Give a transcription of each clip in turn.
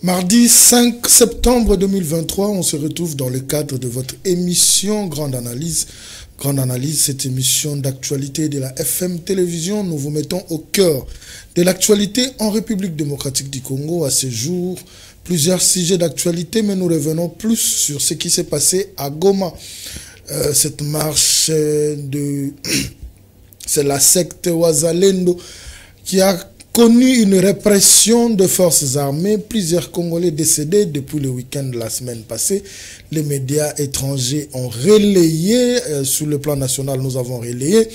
Mardi 5 septembre 2023, on se retrouve dans le cadre de votre émission Grande Analyse. Grande Analyse, cette émission d'actualité de la FM Télévision. Nous vous mettons au cœur de l'actualité en République démocratique du Congo. À ce jour, plusieurs sujets d'actualité, mais nous revenons plus sur ce qui s'est passé à Goma. Cette marche c'est la secte Wazalendo qui a connu une répression de forces armées, plusieurs Congolais décédés depuis le week-end de la semaine passée. Les médias étrangers ont relayé, sur le plan national nous avons relayé,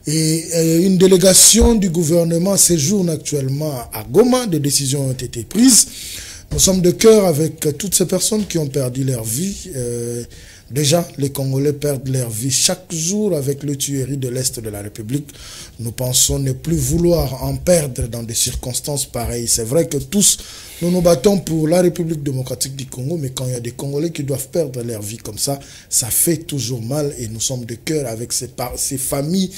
et une délégation du gouvernement séjourne actuellement à Goma, des décisions ont été prises. Nous sommes de cœur avec toutes ces personnes qui ont perdu leur vie. Déjà, les Congolais perdent leur vie chaque jour avec le tuerie de l'Est de la République. Nous pensons ne plus vouloir en perdre dans des circonstances pareilles. C'est vrai que tous, nous nous battons pour la République démocratique du Congo, mais quand il y a des Congolais qui doivent perdre leur vie comme ça fait toujours mal et nous sommes de cœur avec ces familles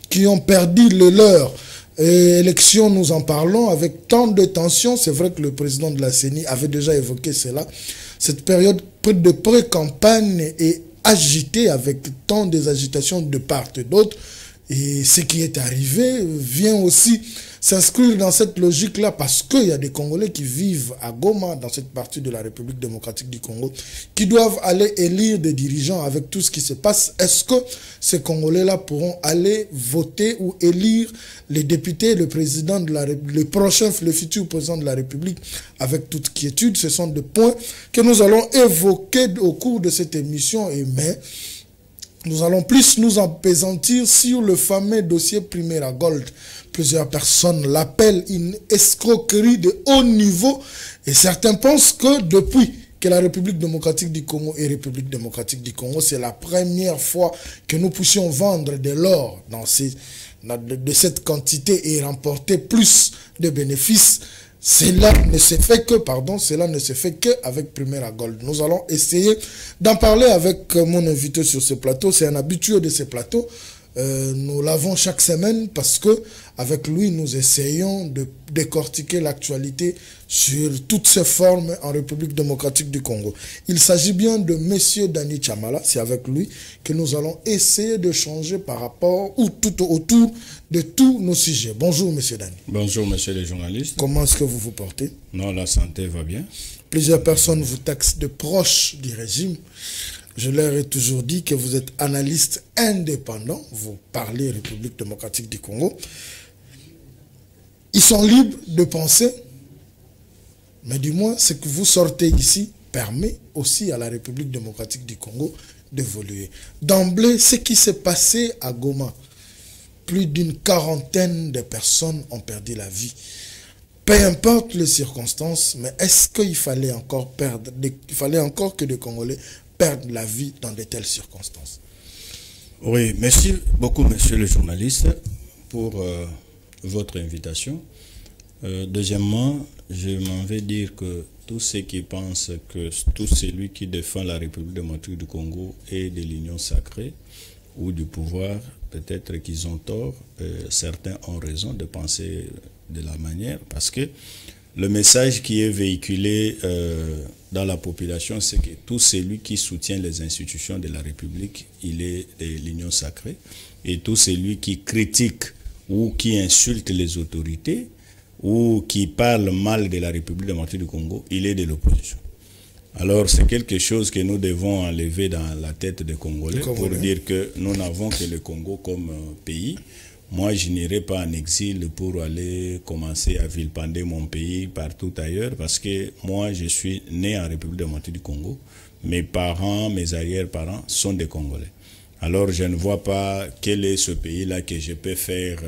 qui ont perdu le leur. Élection, nous en parlons avec tant de tensions. C'est vrai que le président de la CENI avait déjà évoqué cela. Cette période de pré-campagne est agitée avec tant des agitations de part et d'autre. Et ce qui est arrivé vient aussi s'inscrire dans cette logique-là parce qu'il y a des Congolais qui vivent à Goma, dans cette partie de la République démocratique du Congo, qui doivent aller élire des dirigeants avec tout ce qui se passe. Est-ce que ces Congolais-là pourront aller voter ou élire les députés, le président de la République, le futur président de la République avec toute quiétude? Ce sont des points que nous allons évoquer au cours de cette émission. Mais nous allons plus nous appesantir sur le fameux dossier Primera Gold. Plusieurs personnes l'appellent une escroquerie de haut niveau et certains pensent que depuis que la République démocratique du Congo est République démocratique du Congo, c'est la première fois que nous puissions vendre de l'or de cette quantité et remporter plus de bénéfices. Cela ne se fait qu'avec Primera Gold. Nous allons essayer d'en parler avec mon invité sur ce plateau. C'est un habitué de ce plateau. Nous l'avons chaque semaine parce que avec lui nous essayons de décortiquer l'actualité sur toutes ses formes en République démocratique du Congo. Il s'agit bien de Monsieur Dani Chamala. C'est avec lui que nous allons essayer de changer par rapport ou tout autour de tous nos sujets. Bonjour Monsieur Dani. Bonjour Monsieur les journalistes. Comment est-ce que vous vous portez? Non, la santé va bien. Plusieurs personnes vous taxent de proches du régime. Je leur ai toujours dit que vous êtes analyste indépendant. Vous parlez République démocratique du Congo. Ils sont libres de penser. Mais du moins, ce que vous sortez ici permet aussi à la République démocratique du Congo d'évoluer. D'emblée, ce qui s'est passé à Goma, plus d'une quarantaine de personnes ont perdu la vie. Peu importe les circonstances, mais est-ce qu'il fallait encore que des Congolais perdent la vie dans de telles circonstances? Oui, merci beaucoup, monsieur le journaliste, pour votre invitation. Deuxièmement, je m'en vais dire que tous ceux qui pensent que tout celui qui défend la République démocratique du Congo est de l'union sacrée ou du pouvoir, peut-être qu'ils ont tort. Certains ont raison de penser de la manière, parce que le message qui est véhiculé dans la population, c'est que tout celui qui soutient les institutions de la République, il est de l'union sacrée. Et tout celui qui critique ou qui insulte les autorités ou qui parle mal de la République démocratique du Congo, il est de l'opposition. Alors c'est quelque chose que nous devons enlever dans la tête des Congolais pour dire que nous n'avons que le Congo comme pays. Moi, je n'irai pas en exil pour aller commencer à vilipender mon pays partout ailleurs, parce que moi, je suis né en République démocratique du Congo. Mes parents, mes arrière-parents sont des Congolais. Alors, je ne vois pas quel est ce pays-là que je peux faire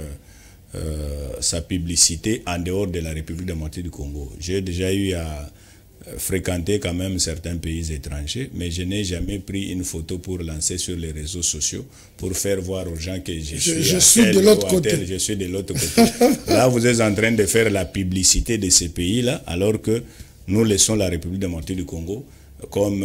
sa publicité en dehors de la République démocratique du Congo. J'ai déjà eu à fréquenter quand même certains pays étrangers, mais je n'ai jamais pris une photo pour lancer sur les réseaux sociaux pour faire voir aux gens que je suis de l'autre côté. Je suis de l'autre côté. Là, vous êtes en train de faire la publicité de ces pays-là, alors que nous laissons la République démocratique du Congo comme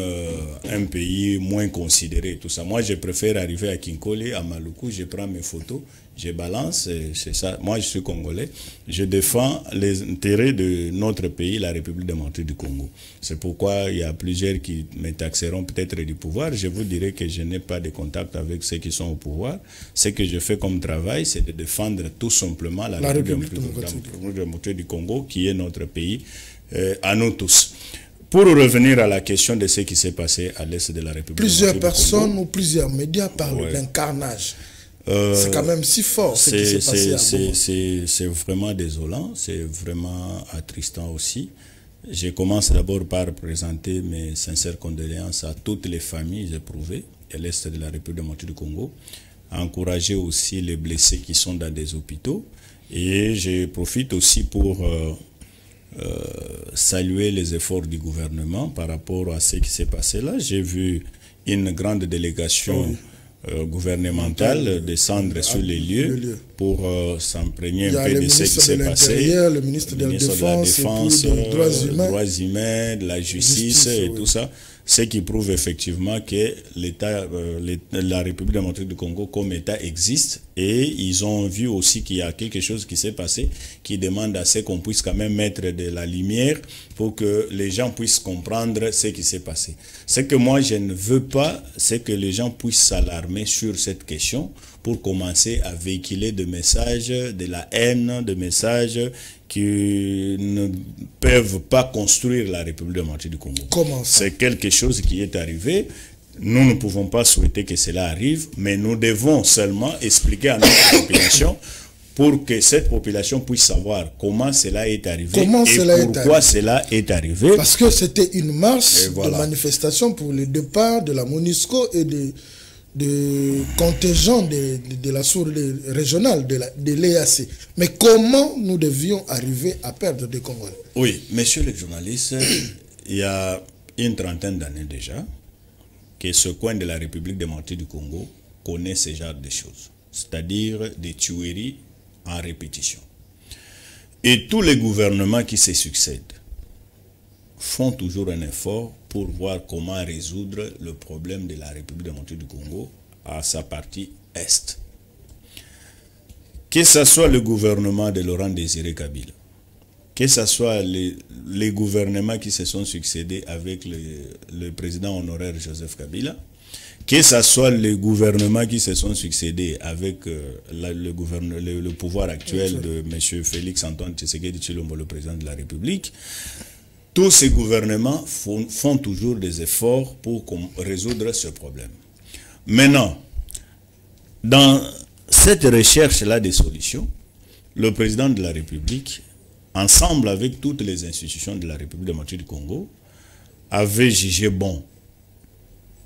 un pays moins considéré, tout ça. Moi, je préfère arriver à Kinkole, à Maluku, je prends mes photos, je balance, c'est ça. Moi, je suis congolais, je défends les intérêts de notre pays, la République démocratique du Congo. C'est pourquoi il y a plusieurs qui me taxeront peut-être du pouvoir. Je vous dirai que je n'ai pas de contact avec ceux qui sont au pouvoir. Ce que je fais comme travail, c'est de défendre tout simplement la République démocratique du Congo, qui est notre pays, à nous tous. Pour revenir à la question de ce qui s'est passé à l'est de la République. Plusieurs personnes ou plusieurs médias parlent d'un carnage. C'est quand même si fort ce qui s'est passé à Goma. C'est vraiment désolant, c'est vraiment attristant aussi. Je commence d'abord par présenter mes sincères condoléances à toutes les familles éprouvées à l'est de la République démocratique du Congo, à encourager aussi les blessés qui sont dans des hôpitaux. Et je profite aussi pour saluer les efforts du gouvernement par rapport à ce qui s'est passé là. J'ai vu une grande délégation gouvernementale descendre sur les lieux pour s'imprégner un peu de ce qui s'est passé. Le ministre de la Défense, des droits humains, de la justice et tout ça. Ce qui prouve effectivement que l'État, la République démocratique du Congo comme État existe, et ils ont vu aussi qu'il y a quelque chose qui s'est passé qui demande à ce qu'on puisse quand même mettre de la lumière pour que les gens puissent comprendre ce qui s'est passé. Ce que moi je ne veux pas, c'est que les gens puissent s'alarmer sur cette question pour commencer à véhiculer des messages de la haine, des messages qui ne peuvent pas construire la République démocratique du Congo. Comment ça? C'est quelque chose qui est arrivé. Nous ne pouvons pas souhaiter que cela arrive, mais nous devons seulement expliquer à notre population pour que cette population puisse savoir comment cela est arrivé pourquoi cela est arrivé. Parce que c'était une marche de manifestation pour le départ de la MONUSCO et de contingents de la source régionale, de l'EAC. Mais comment nous devions arriver à perdre des Congolais? Oui, messieurs les journalistes, il y a une trentaine d'années déjà que ce coin de la République démocratique du Congo connaît ce genre de choses, c'est-à-dire des tueries en répétition. Et tous les gouvernements qui se succèdent font toujours un effort pour voir comment résoudre le problème de la République démocratique du Congo à sa partie est. Que ce soit le gouvernement de Laurent Désiré Kabila, que ce soit les gouvernements qui se sont succédés avec le président honoraire Joseph Kabila, que ce soit les gouvernements qui se sont succédés avec le pouvoir actuel de M. Félix Antoine Tshisekedi Tshilombo, le président de la République, tous ces gouvernements font toujours des efforts pour résoudre ce problème. Maintenant, dans cette recherche-là des solutions, le président de la République, ensemble avec toutes les institutions de la République démocratique du Congo, avait jugé bon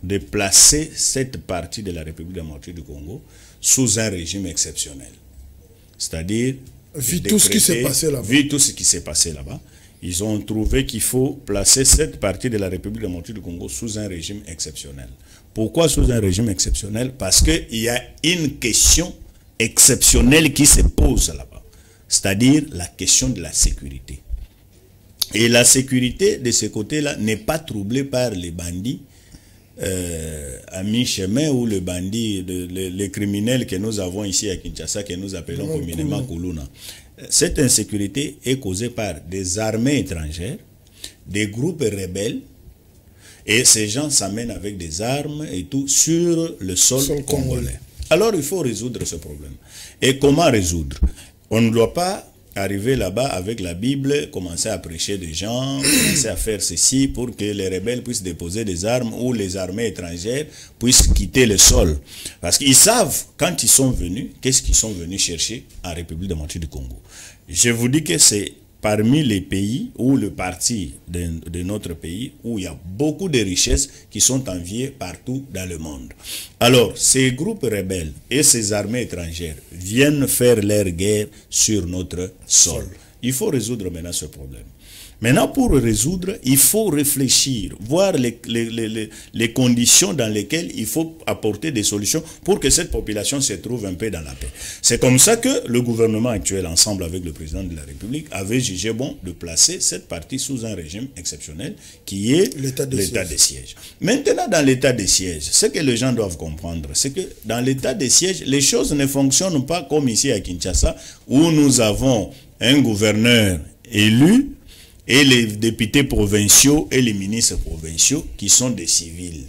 de placer cette partie de la République démocratique du Congo sous un régime exceptionnel. C'est-à-dire, vu tout ce qui s'est passé là-bas, ils ont trouvé qu'il faut placer cette partie de la République démocratique du Congo sous un régime exceptionnel. Pourquoi sous un régime exceptionnel? Parce qu'il y a une question exceptionnelle qui se pose là-bas, c'est-à-dire la question de la sécurité. Et la sécurité de ce côté-là n'est pas troublée par les bandits à mi-chemin ou le bandit, les criminels que nous avons ici à Kinshasa, que nous appelons communément Kuluna. Cette insécurité est causée par des armées étrangères, des groupes rebelles, et ces gens s'amènent avec des armes et tout sur le sol congolais. Alors il faut résoudre ce problème. Et comment résoudre? On ne doit pas arriver là-bas avec la Bible, commencer à prêcher des gens, commencer à faire ceci pour que les rebelles puissent déposer des armes ou les armées étrangères puissent quitter le sol. Parce qu'ils savent, quand ils sont venus, qu'est-ce qu'ils sont venus chercher en République démocratique du Congo. Je vous dis que c'est parmi les pays ou le parti de notre pays où il y a beaucoup de richesses qui sont enviées partout dans le monde. Alors, ces groupes rebelles et ces armées étrangères viennent faire leur guerre sur notre sol. Il faut résoudre maintenant ce problème. Maintenant, pour résoudre, il faut réfléchir, voir les conditions dans lesquelles il faut apporter des solutions pour que cette population se trouve un peu dans la paix. C'est comme ça que le gouvernement actuel, ensemble avec le président de la République, avait jugé bon de placer cette partie sous un régime exceptionnel qui est l'état de siège. Maintenant, dans l'état de siège, ce que les gens doivent comprendre, c'est que dans l'état de siège, les choses ne fonctionnent pas comme ici à Kinshasa, où nous avons un gouverneur élu, et les députés provinciaux et les ministres provinciaux qui sont des civils.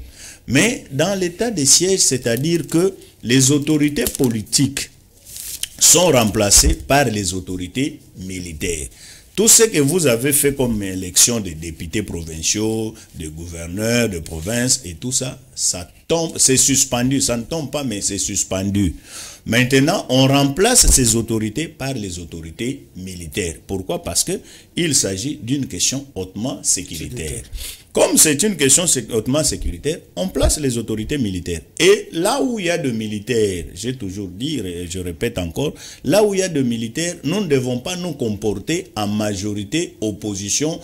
Mais dans l'état de siège, c'est-à-dire que les autorités politiques sont remplacées par les autorités militaires. Tout ce que vous avez fait comme élection de députés provinciaux, de gouverneurs, de province et tout ça, ça tombe, c'est suspendu. Ça ne tombe pas, mais c'est suspendu. Maintenant, on remplace ces autorités par les autorités militaires. Pourquoi? Parce qu'il s'agit d'une question hautement sécuritaire. Comme c'est une question hautement sécuritaire, on place les autorités militaires. Et là où il y a de militaires, j'ai toujours dit, et je répète encore, là où il y a de militaires, nous ne devons pas nous comporter en majorité opposition,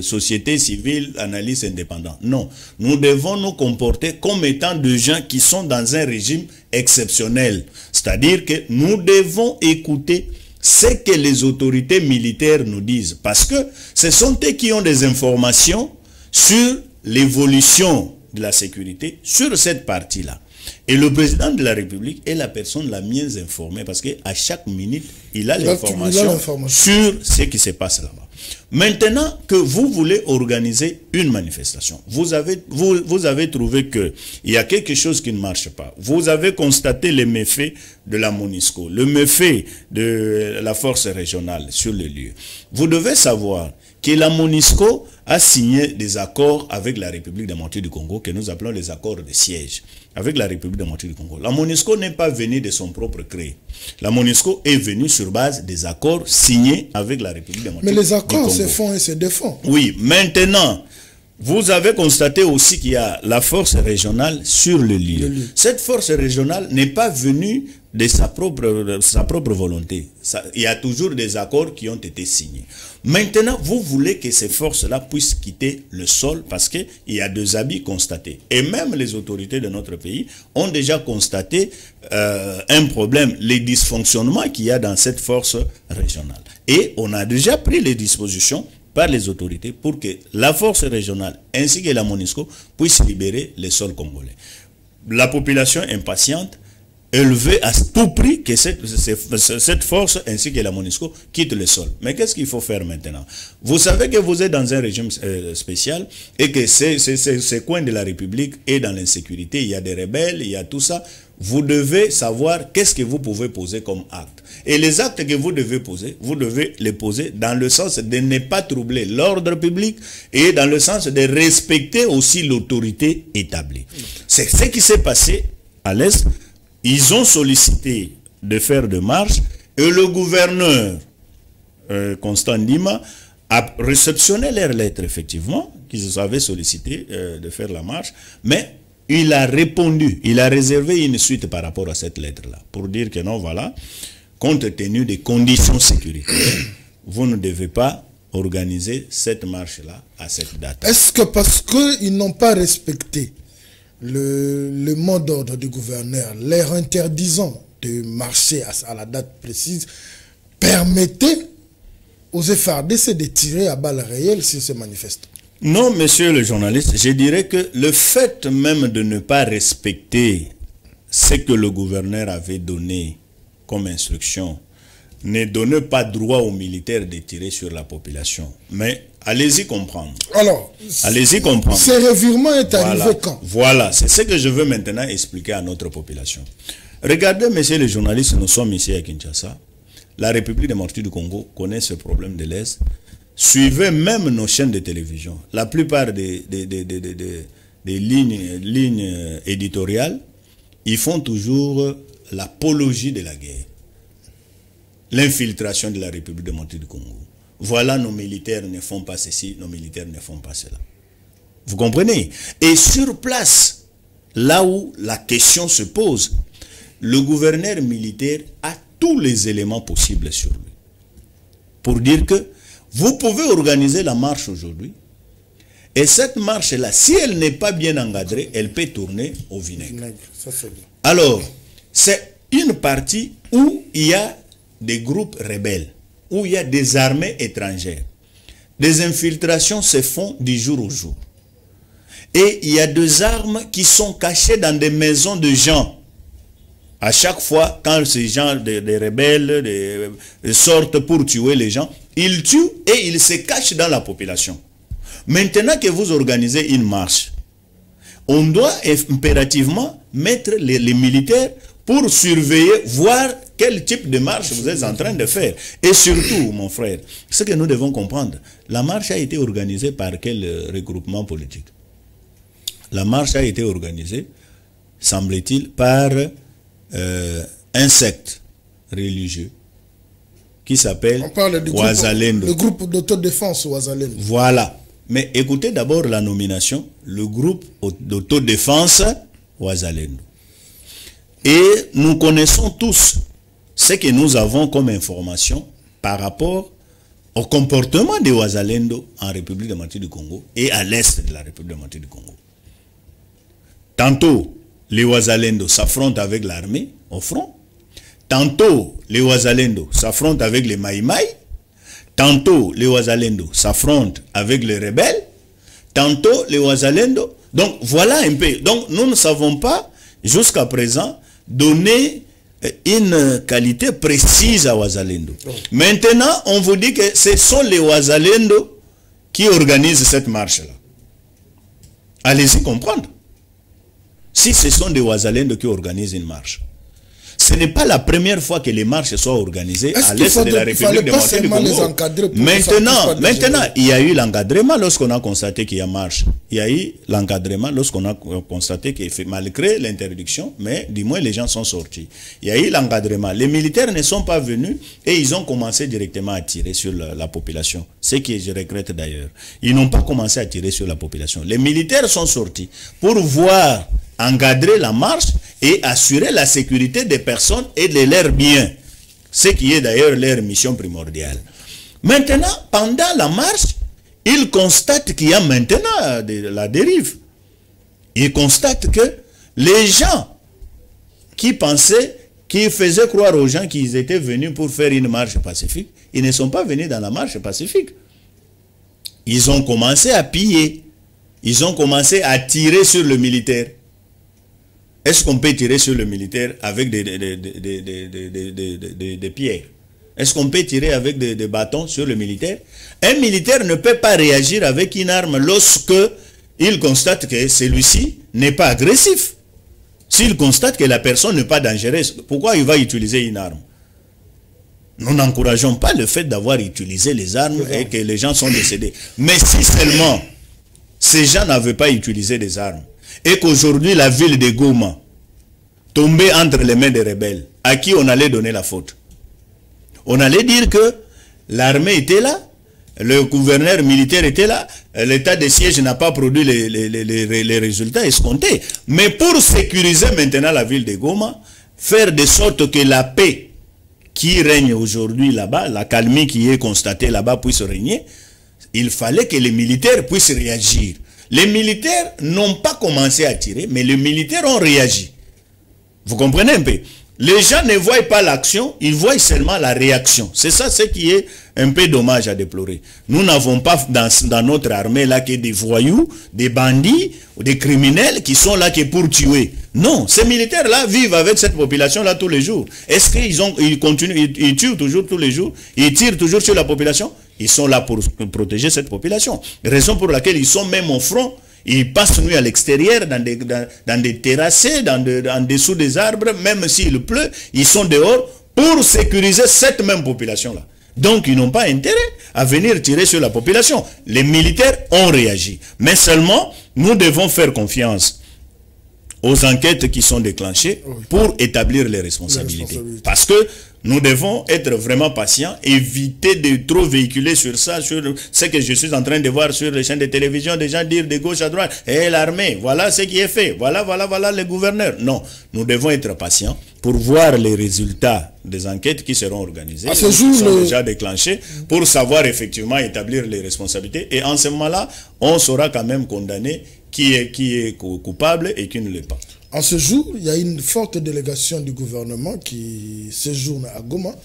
société civile, analyse indépendante. Non, nous devons nous comporter comme étant des gens qui sont dans un régime exceptionnel. C'est-à-dire que nous devons écouter ce que les autorités militaires nous disent. Parce que ce sont eux qui ont des informations sur l'évolution de la sécurité sur cette partie-là. Et le président de la République est la personne la mieux informée parce qu'à chaque minute, il a l'information sur ce qui se passe là-bas. Maintenant que vous voulez organiser une manifestation, vous avez trouvé qu'il y a quelque chose qui ne marche pas. Vous avez constaté les méfaits de la MONUSCO, le méfait de la force régionale sur le lieu. Vous devez savoir que la MONUSCO a signé des accords avec la République démocratique du Congo, que nous appelons les accords de siège, avec la République démocratique du Congo. La MONUSCO n'est pas venue de son propre gré. La MONUSCO est venue sur base des accords signés avec la République démocratique du Congo. Mais les accords se font et se défendent. Oui, maintenant, vous avez constaté aussi qu'il y a la force régionale sur le lieu. Cette force régionale n'est pas venue de sa propre volonté. Il y a toujours des accords qui ont été signés. Maintenant, vous voulez que ces forces-là puissent quitter le sol parce qu'il y a des abus constatés. Et même les autorités de notre pays ont déjà constaté un problème, les dysfonctionnements qu'il y a dans cette force régionale. Et on a déjà pris les dispositions par les autorités pour que la force régionale ainsi que la MONUSCO puissent libérer les sols congolais. La population impatiente, elle veut à tout prix que cette force ainsi que la MONUSCO quitte le sol. Mais qu'est-ce qu'il faut faire maintenant? Vous savez que vous êtes dans un régime spécial et que ces coins de la République est dans l'insécurité, il y a des rebelles, il y a tout ça. Vous devez savoir qu'est-ce que vous pouvez poser comme acte. Et les actes que vous devez les poser dans le sens de ne pas troubler l'ordre public et dans le sens de respecter aussi l'autorité établie. C'est ce qui s'est passé à l'Est. Ils ont sollicité de faire des marches et le gouverneur Constant Ndima a réceptionné leur lettre, effectivement, qu'ils avaient sollicité de faire la marche, mais il a répondu, il a réservé une suite par rapport à cette lettre-là, pour dire que non, voilà, compte tenu des conditions sécuritaires, vous ne devez pas organiser cette marche-là à cette date. Est-ce que parce qu'ils n'ont pas respecté le mot d'ordre du gouverneur, leur interdisant de marcher à la date précise, permettait aux FARDC de tirer à balles réelles sur ces manifestants? Non, monsieur le journaliste, je dirais que le fait même de ne pas respecter ce que le gouverneur avait donné comme instruction ne donne pas droit aux militaires de tirer sur la population. Mais allez-y comprendre. Alors, allez-y comprendre. Ce revirement est arrivé quand? Voilà, c'est ce que je veux maintenant expliquer à notre population. Regardez, monsieur le journaliste, nous sommes ici à Kinshasa. La République démocratique du Congo connaît ce problème de l'Est. Suivez même nos chaînes de télévision. La plupart des lignes éditoriales, ils font toujours l'apologie de la guerre. L'infiltration de la République démocratique du Congo. Voilà, nos militaires ne font pas ceci, nos militaires ne font pas cela. Vous comprenez? Et sur place, là où la question se pose, le gouverneur militaire a tous les éléments possibles sur lui. Pour dire que Vous pouvez organiser la marche aujourd'hui. Et cette marche-là, si elle n'est pas bien encadrée, elle peut tourner au vinaigre. Ça, c'est bien. Alors, c'est une partie où il y a des groupes rebelles, où il y a des armées étrangères. Des infiltrations se font du jour au jour. Et il y a des armes qui sont cachées dans des maisons de gens. À chaque fois, quand ces gens, des rebelles, sortent pour tuer les gens, ils tuent et ils se cachent dans la population. Maintenant que vous organisez une marche, on doit impérativement mettre les militaires pour surveiller, voir quel type de marche vous êtes en train de faire. Et surtout, mon frère, ce que nous devons comprendre, la marche a été organisée par quel regroupement politique? La marche a été organisée, semble-t-il, par un secte religieux qui s'appelle Wazalendo. Le groupe d'autodéfense Wazalendo. Voilà. Mais écoutez d'abord la nomination, le groupe d'autodéfense Wazalendo. Et nous connaissons tous ce que nous avons comme information par rapport au comportement des Wazalendo en République démocratique du Congo et à l'est de la République démocratique du Congo. Tantôt, les Wazalendo s'affrontent avec l'armée au front. Tantôt, les Wazalendo s'affrontent avec les Maïmaï. Tantôt, les Wazalendo s'affrontent avec les rebelles. Tantôt, les Wazalendo. Donc, voilà un peu. Donc, nous ne savons pas, jusqu'à présent, donner une qualité précise à Wazalendo. Maintenant, on vous dit que ce sont les Wazalendo qui organisent cette marche-là. Allez-y comprendre. Si ce sont des Wazalendo qui organisent une marche, ce n'est pas la première fois que les marches soient organisées à l'est de la République démocratique du Congo. Maintenant, il y a eu l'encadrement lorsqu'on a constaté qu'il y a marche. Il y a eu l'encadrement lorsqu'on a constaté que malgré l'interdiction, mais du moins les gens sont sortis. Il y a eu l'encadrement. Les militaires ne sont pas venus et ils ont commencé directement à tirer sur la population. Ce que je regrette d'ailleurs. Ils n'ont pas commencé à tirer sur la population. Les militaires sont sortis pour voir encadrer la marche et assurer la sécurité des personnes et de leurs biens. Ce qui est d'ailleurs leur mission primordiale. Maintenant, pendant la marche, ils constatent qu'il y a maintenant la dérive. Ils constatent que les gens qui pensaient, qui faisaient croire aux gens qu'ils étaient venus pour faire une marche pacifique, ils ne sont pas venus dans la marche pacifique. Ils ont commencé à piller. Ils ont commencé à tirer sur le militaire. Est-ce qu'on peut tirer sur le militaire avec des pierres? Est-ce qu'on peut tirer avec des bâtons sur le militaire? Un militaire ne peut pas réagir avec une arme lorsque il constate que celui-ci n'est pas agressif. S'il constate que la personne n'est pas dangereuse, pourquoi il va utiliser une arme? Nous n'encourageons pas le fait d'avoir utilisé les armes et que les gens sont décédés. Mais si seulement ces gens n'avaient pas utilisé des armes, et qu'aujourd'hui la ville de Goma tombait entre les mains des rebelles, à qui on allait donner la faute? On allait dire que l'armée était là, le gouverneur militaire était là, l'état de siège n'a pas produit les résultats escomptés. Mais pour sécuriser maintenant la ville de Goma, faire de sorte que la paix qui règne aujourd'hui là-bas, la calmie qui est constatée là-bas puisse régner, il fallait que les militaires puissent réagir. Les militaires n'ont pas commencé à tirer, mais les militaires ont réagi. Vous comprenez un peu? Les gens ne voient pas l'action, ils voient seulement la réaction. C'est ça ce qui est un peu dommage à déplorer. Nous n'avons pas dans notre armée là que des voyous, des bandits, ou des criminels qui sont là que pour tuer. Non, ces militaires-là vivent avec cette population-là tous les jours. Est-ce qu'ils continuent, ils tuent toujours tous les jours? Ils tirent toujours sur la population? Ils sont là pour protéger cette population. Raison pour laquelle ils sont même au front. Ils passent nuit à l'extérieur, dans des terrassés, en dessous des arbres, même s'il pleut, ils sont dehors pour sécuriser cette même population-là. Donc, ils n'ont pas intérêt à venir tirer sur la population. Les militaires ont réagi. Mais seulement, nous devons faire confiance aux enquêtes qui sont déclenchées pour établir les responsabilités. Parce que Nous devons être vraiment patients, éviter de trop véhiculer sur ça, sur ce que je suis en train de voir sur les chaînes de télévision, des gens dire de gauche à droite, et l'armée, voilà ce qui est fait, voilà les gouverneurs. Non, nous devons être patients pour voir les résultats des enquêtes qui seront organisées, à ce jour, qui sont déjà déclenchées, pour savoir effectivement établir les responsabilités. Et en ce moment-là, on saura quand même condamner qui est coupable et qui ne l'est pas. En ce jour, il y a une forte délégation du gouvernement qui séjourne à Goma.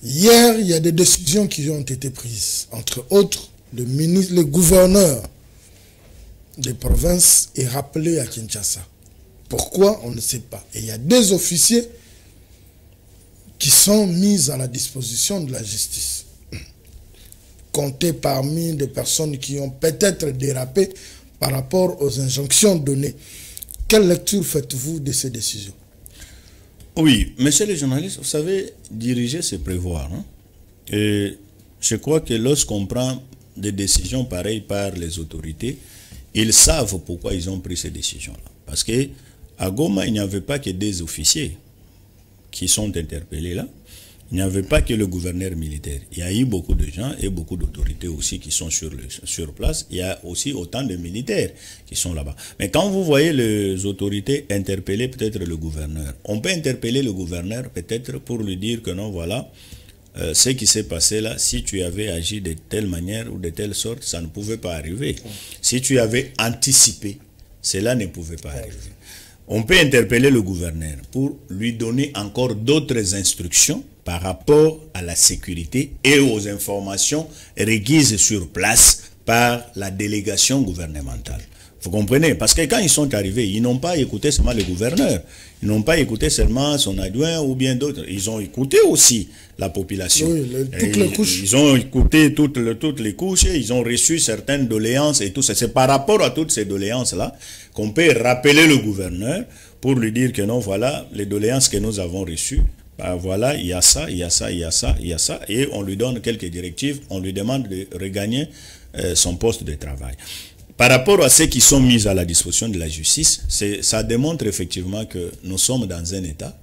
Hier, il y a des décisions qui ont été prises. Entre autres, le gouverneur des provinces est rappelé à Kinshasa. Pourquoi? On ne sait pas. Et il y a des officiers qui sont mis à la disposition de la justice. Comptés parmi des personnes qui ont peut-être dérapé par rapport aux injonctions données. Quelle lecture faites-vous de ces décisions? Oui, messieurs les journalistes, vous savez, diriger, c'est prévoir. Hein? Et je crois que lorsqu'on prend des décisions pareilles par les autorités, ils savent pourquoi ils ont pris ces décisions-là. Parce que à Goma, il n'y avait pas que des officiers qui sont interpellés là. Il n'y avait pas que le gouverneur militaire. Il y a eu beaucoup de gens et beaucoup d'autorités aussi qui sont sur place. Il y a aussi autant de militaires qui sont là-bas. Mais quand vous voyez les autorités interpeller peut-être le gouverneur, on peut interpeller le gouverneur peut-être pour lui dire que non, voilà, ce qui s'est passé là, si tu avais agi de telle manière ou de telle sorte, ça ne pouvait pas arriver. Si tu avais anticipé, cela ne pouvait pas arriver. On peut interpeller le gouverneur pour lui donner encore d'autres instructions par rapport à la sécurité et aux informations requises sur place par la délégation gouvernementale. Vous comprenez? Parce que quand ils sont arrivés, ils n'ont pas écouté seulement le gouverneur, ils n'ont pas écouté seulement son adjoint ou bien d'autres. Ils ont écouté aussi la population. Oui, toutes les couches. Ils ont écouté toutes les couches, ils ont reçu certaines doléances et tout ça. C'est par rapport à toutes ces doléances-là qu'on peut rappeler le gouverneur pour lui dire que non, voilà les doléances que nous avons reçues. Ben voilà, il y a ça, il y a ça, il y a ça, il y a ça. Et on lui donne quelques directives, on lui demande de regagner son poste de travail. Par rapport à ceux qui sont mis à la disposition de la justice, ça démontre effectivement que nous sommes dans un état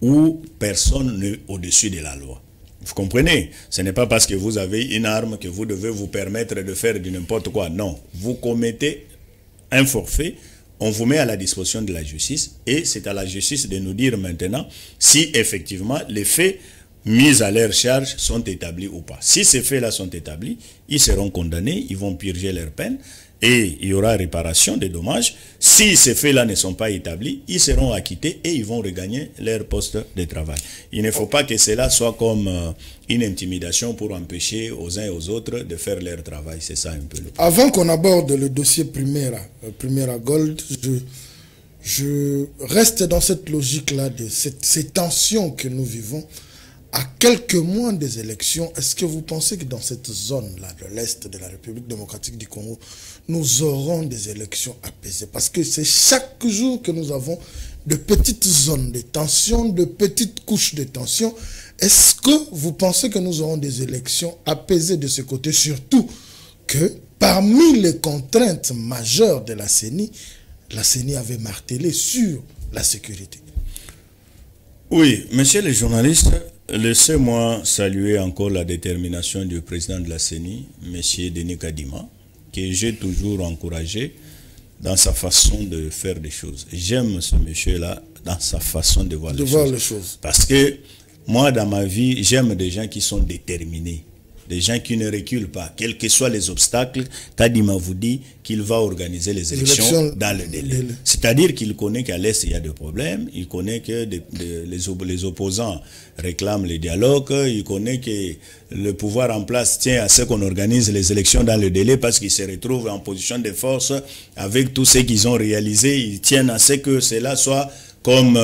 où personne n'est au-dessus de la loi. Vous comprenez? Ce n'est pas parce que vous avez une arme que vous devez vous permettre de faire du n'importe quoi. Non, vous commettez un forfait, on vous met à la disposition de la justice et c'est à la justice de nous dire maintenant si effectivement les faits mis à leur charge sont établis ou pas. Si ces faits-là sont établis, ils seront condamnés, ils vont purger leur peine et il y aura réparation des dommages. Si ces faits-là ne sont pas établis, ils seront acquittés et ils vont regagner leur poste de travail. Il ne faut pas que cela soit comme une intimidation pour empêcher aux uns et aux autres de faire leur travail. C'est ça un peu le problème. Avant qu'on aborde le dossier Primera Gold, je reste dans cette logique-là de ces tensions que nous vivons. À quelques mois des élections, est-ce que vous pensez que dans cette zone-là, de l'Est de la République démocratique du Congo, nous aurons des élections apaisées? Parce que c'est chaque jour que nous avons de petites zones de tension, de petites couches de tension. Est-ce que vous pensez que nous aurons des élections apaisées de ce côté? Surtout que parmi les contraintes majeures de la CENI avait martelé sur la sécurité. Oui, messieurs les journalistes, laissez-moi saluer encore la détermination du président de la CENI, M. Denis Kadima, que j'ai toujours encouragé dans sa façon de faire des choses. J'aime ce monsieur-là dans sa façon de voir les choses. Parce que moi, dans ma vie, j'aime des gens qui sont déterminés, des gens qui ne reculent pas, quels que soient les obstacles. Kadima vous dit qu'il va organiser les élections dans le délai. C'est-à-dire qu'il connaît qu'à l'Est, il y a des problèmes, il connaît que les opposants réclament les dialogues, il connaît que le pouvoir en place tient à ce qu'on organise les élections dans le délai parce qu'ils se retrouvent en position de force avec tout ce qu'ils ont réalisé. Ils tiennent à ce que cela soit comme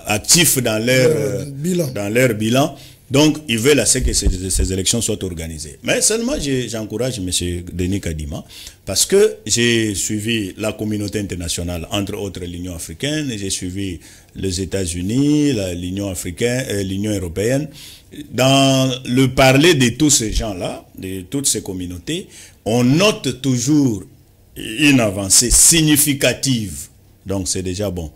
actif dans leur bilan. Donc, ils veulent à ce que ces élections soient organisées. Mais seulement, j'encourage M. Denis Kadima, parce que j'ai suivi la communauté internationale, entre autres l'Union africaine, j'ai suivi les États-Unis, l'Union africaine, l'Union européenne. Dans le parler de tous ces gens-là, de toutes ces communautés, on note toujours une avancée significative. Donc, c'est déjà bon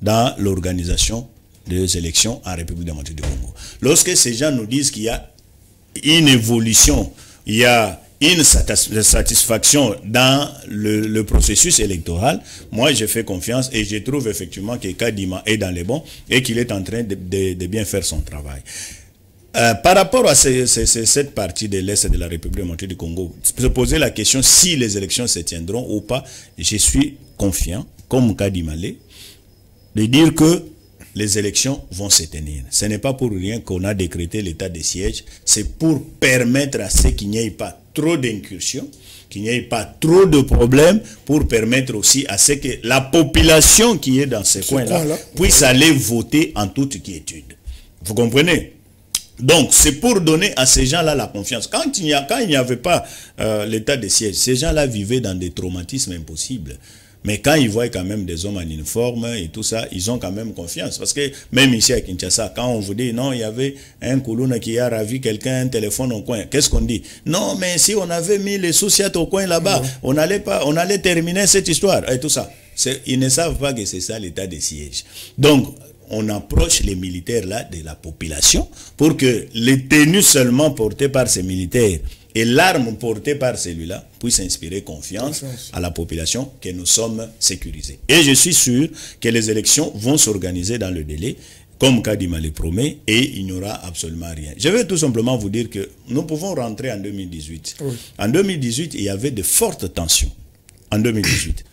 dans l'organisation des élections en République démocratique du Congo. Lorsque ces gens nous disent qu'il y a une évolution, il y a une satisfaction dans le processus électoral, moi je fais confiance et je trouve effectivement que Kadima est dans les bons et qu'il est en train de bien faire son travail. Par rapport à cette partie de l'Est de la République démocratique du Congo, se poser la question si les élections se tiendront ou pas, je suis confiant, comme Kadimale, de dire que les élections vont se tenir. Ce n'est pas pour rien qu'on a décrété l'état de siège, c'est pour permettre à ce qu'il n'y ait pas trop d'incursions, qu'il n'y ait pas trop de problèmes, pour permettre aussi à ce que la population qui est dans ces coins-là puisse aller voter en toute quiétude. Vous comprenez? Donc, c'est pour donner à ces gens-là la confiance. Quand il n'y avait pas l'état de siège, ces gens-là vivaient dans des traumatismes impossibles. Mais quand ils voient quand même des hommes en uniforme et tout ça, ils ont quand même confiance. Parce que même ici à Kinshasa, quand on vous dit, non, il y avait un Koulouna qui a ravi quelqu'un, un téléphone au coin, qu'est-ce qu'on dit? Non, mais si on avait mis les sociétés au coin là-bas, on allait terminer cette histoire et tout ça. Ils ne savent pas que c'est ça l'état de siège. Donc, on approche les militaires là de la population pour que les tenues seulement portées par ces militaires et l'arme portée par celui-là puisse inspirer confiance à la population que nous sommes sécurisés. Et je suis sûr que les élections vont s'organiser dans le délai, comme Kadima le promet, et il n'y aura absolument rien. Je vais tout simplement vous dire que nous pouvons rentrer en 2018. Oui. En 2018, il y avait de fortes tensions. En 2018.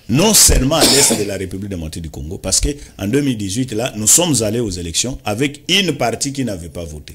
Non seulement à l'est de la République démocratique du Congo, parce qu'en 2018, là, nous sommes allés aux élections avec une partie qui n'avait pas voté.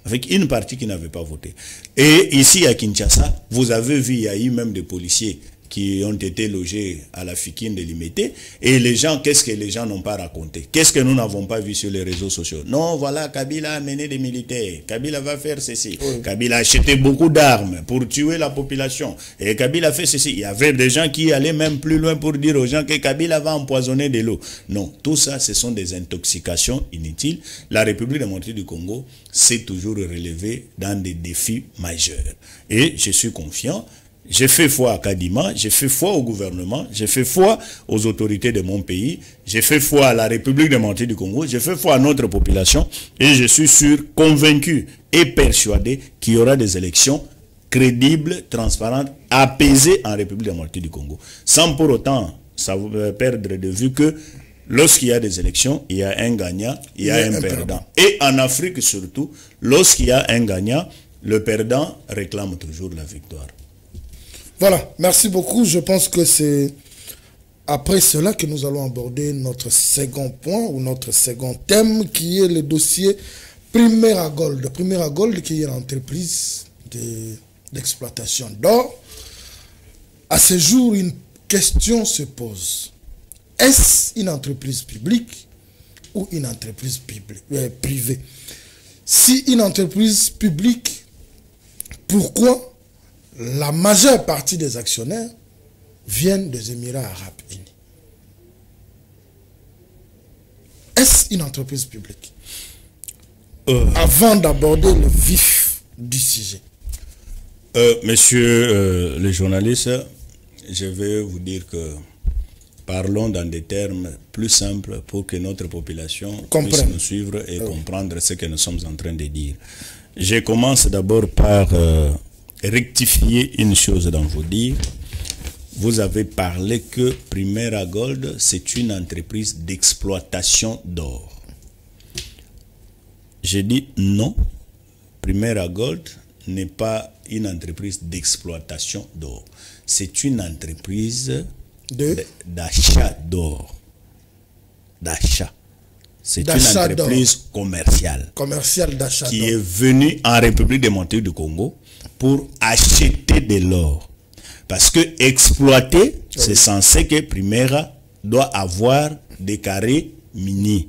Avec une partie qui n'avait pas voté. Et ici à Kinshasa, vous avez vu, il y a eu même des policiers qui ont été logés à la Fikine de Limité. Et les gens, qu'est-ce que les gens n'ont pas raconté? Qu'est-ce que nous n'avons pas vu sur les réseaux sociaux? Non, voilà, Kabila a mené des militaires. Kabila va faire ceci. Oui. Kabila a acheté beaucoup d'armes pour tuer la population. Et Kabila a fait ceci. Il y avait des gens qui allaient même plus loin pour dire aux gens que Kabila va empoisonner de l'eau. Non, tout ça, ce sont des intoxications inutiles. La République démocratique du Congo s'est toujours relevée dans des défis majeurs. Et je suis confiant. J'ai fait foi à Kadima, j'ai fait foi au gouvernement, j'ai fait foi aux autorités de mon pays, j'ai fait foi à la République démocratique du Congo, j'ai fait foi à notre population et je suis sûr, convaincu et persuadé qu'il y aura des élections crédibles, transparentes, apaisées en République démocratique du Congo. Sans pour autant perdre de vue que lorsqu'il y a des élections, il y a un gagnant, il y a un perdant. Et en Afrique surtout, lorsqu'il y a un gagnant, le perdant réclame toujours la victoire. Voilà, merci beaucoup. Je pense que c'est après cela que nous allons aborder notre second point ou notre second thème qui est le dossier Primera Gold. Primera Gold qui est l'entreprise d'exploitation d'or. À ce jour, une question se pose. Est-ce une entreprise publique ou une entreprise privée? Si une entreprise publique, pourquoi la majeure partie des actionnaires viennent des Émirats arabes unis? Est-ce une entreprise publique? Avant d'aborder le vif du sujet. Monsieur le journaliste, je vais vous dire que parlons dans des termes plus simples pour que notre population puisse nous suivre et comprendre ce que nous sommes en train de dire. Je commence d'abord par rectifier une chose dans vos dires. Vous avez parlé que Primera Gold, c'est une entreprise d'exploitation d'or. J'ai dit non, Primera Gold n'est pas une entreprise d'exploitation d'or. C'est une entreprise d'achat d'or. D'achat. C'est une entreprise commerciale. Commerciale d'achat qui est venue en République démocratique du Congo pour acheter de l'or. Parce que exploiter, c'est censé que Primera doit avoir des carrés miniers.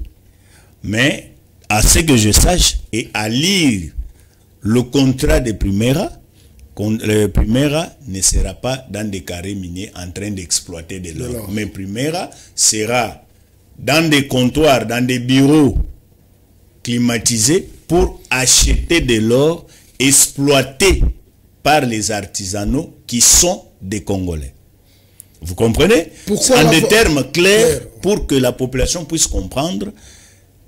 Mais à ce que je sache et à lire le contrat de Primera, Primera ne sera pas dans des carrés miniers en train d'exploiter de l'or. Mais Primera sera dans des comptoirs, dans des bureaux climatisés pour acheter de l'or exploité par les artisanaux qui sont des Congolais. Vous comprenez? En des termes clairs, pour que la population puisse comprendre,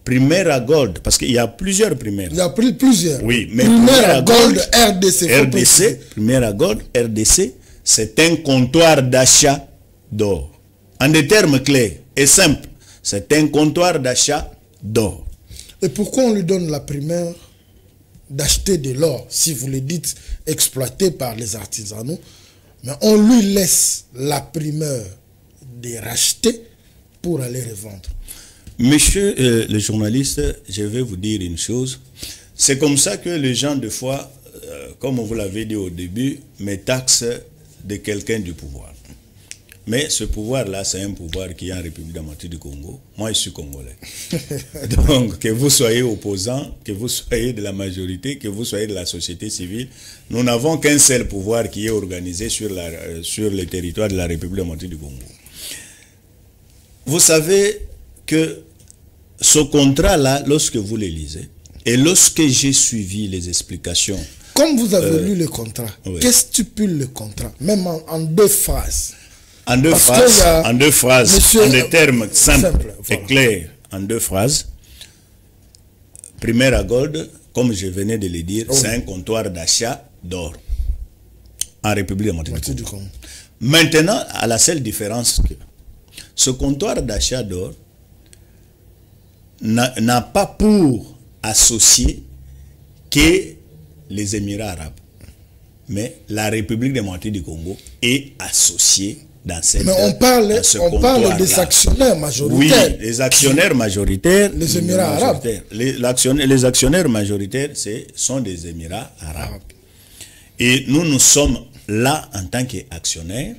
Primera Gold, parce qu'il y a plusieurs primaires. Il y a plusieurs. Oui, mais Primera Gold, RDC. Primera Gold, RDC, c'est un comptoir d'achat d'or. En des termes clairs et simples, c'est un comptoir d'achat d'or. Et pourquoi on lui donne la primaire d'acheter de l'or, si vous le dites exploité par les artisanaux, mais on lui laisse la primeur de racheter pour aller revendre? Monsieur le journaliste, je vais vous dire une chose. C'est comme ça que les gens, des fois, comme vous l'avez dit au début, me taxent de quelqu'un du pouvoir. Mais ce pouvoir-là, c'est un pouvoir qui est en République démocratique du Congo. Moi, je suis congolais. Donc, que vous soyez opposant, que vous soyez de la majorité, que vous soyez de la société civile, nous n'avons qu'un seul pouvoir qui est organisé sur le territoire de la République démocratique du Congo. Vous savez que ce contrat-là, lorsque vous le lisez, et lorsque j'ai suivi les explications... Comme vous avez lu le contrat, oui. qu'est-ce que stipule le contrat? Même en deux phrases. En deux phrases, monsieur, en des termes simples et clairs, en deux phrases. Primera Gold, comme je venais de le dire, c'est un comptoir d'achat d'or en République démocratique du Congo. Maintenant, à la seule différence que ce comptoir d'achat d'or n'a pas pour associer que les Émirats arabes. Mais la République démocratique du Congo est associée dans cette... Mais on parle des actionnaires majoritaires. Oui, les actionnaires majoritaires. Les Émirats arabes. Les actionnaires majoritaires, sont des Émirats arabes. Et nous sommes là en tant qu'actionnaires.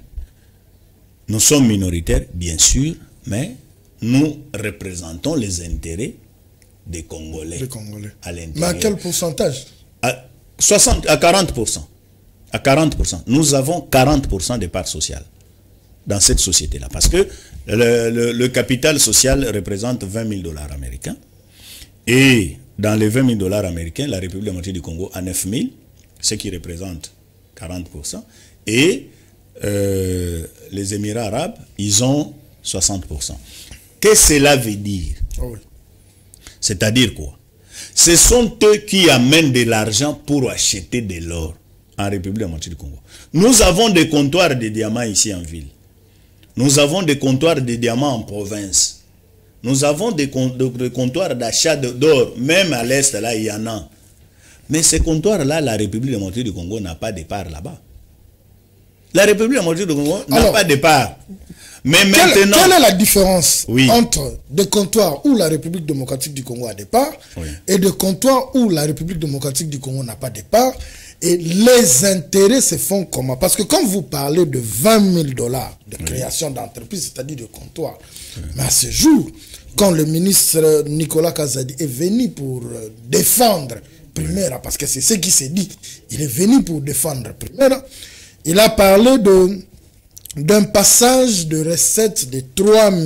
Nous sommes minoritaires, bien sûr, mais nous représentons les intérêts des Congolais. À mais à quel pourcentage? À 40%. À 40%. Nous avons 40% des parts sociales dans cette société-là. Parce que le capital social représente 20 000 $ américains. Et dans les 20 000 $ américains, la République démocratique du Congo a 9 000, ce qui représente 40%. Et les Émirats arabes, ils ont 60%. Qu'est-ce que cela veut dire? C'est-à-dire quoi? Ce sont eux qui amènent de l'argent pour acheter de l'or en République démocratique du Congo. Nous avons des comptoirs de diamants ici en ville. Nous avons des comptoirs de diamants en province. Nous avons des comptoirs d'achat d'or, même à l'est, là, il y en a. Mais ces comptoirs-là, la République démocratique du Congo n'a pas de part là-bas. La République démocratique du Congo n'a pas de part. Mais maintenant... Quelle est la différence entre des comptoirs où la République démocratique du Congo a des parts et des comptoirs où la République démocratique du Congo n'a pas de parts? Et les intérêts se font comment? Parce que quand vous parlez de 20 000 $ de création d'entreprise, c'est-à-dire de comptoir, mais à ce jour, quand le ministre Nicolas Kazadi est venu pour défendre Primera, parce que c'est ce qui s'est dit, il est venu pour défendre Primera, il a parlé d'un passage de recettes de 3 000,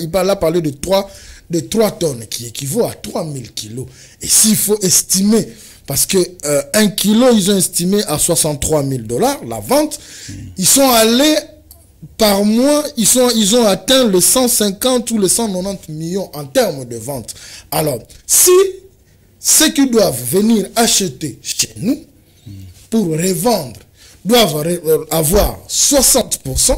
il a parlé de 3 tonnes, qui équivaut à 3 000 kilos. Et s'il faut estimer, parce que 1 kilo, ils ont estimé à 63 000 $, la vente, ils sont allés par mois, ils ont atteint les 150 ou les 190 millions en termes de vente. Alors, si ceux qui doivent venir acheter chez nous pour revendre doivent avoir 60%,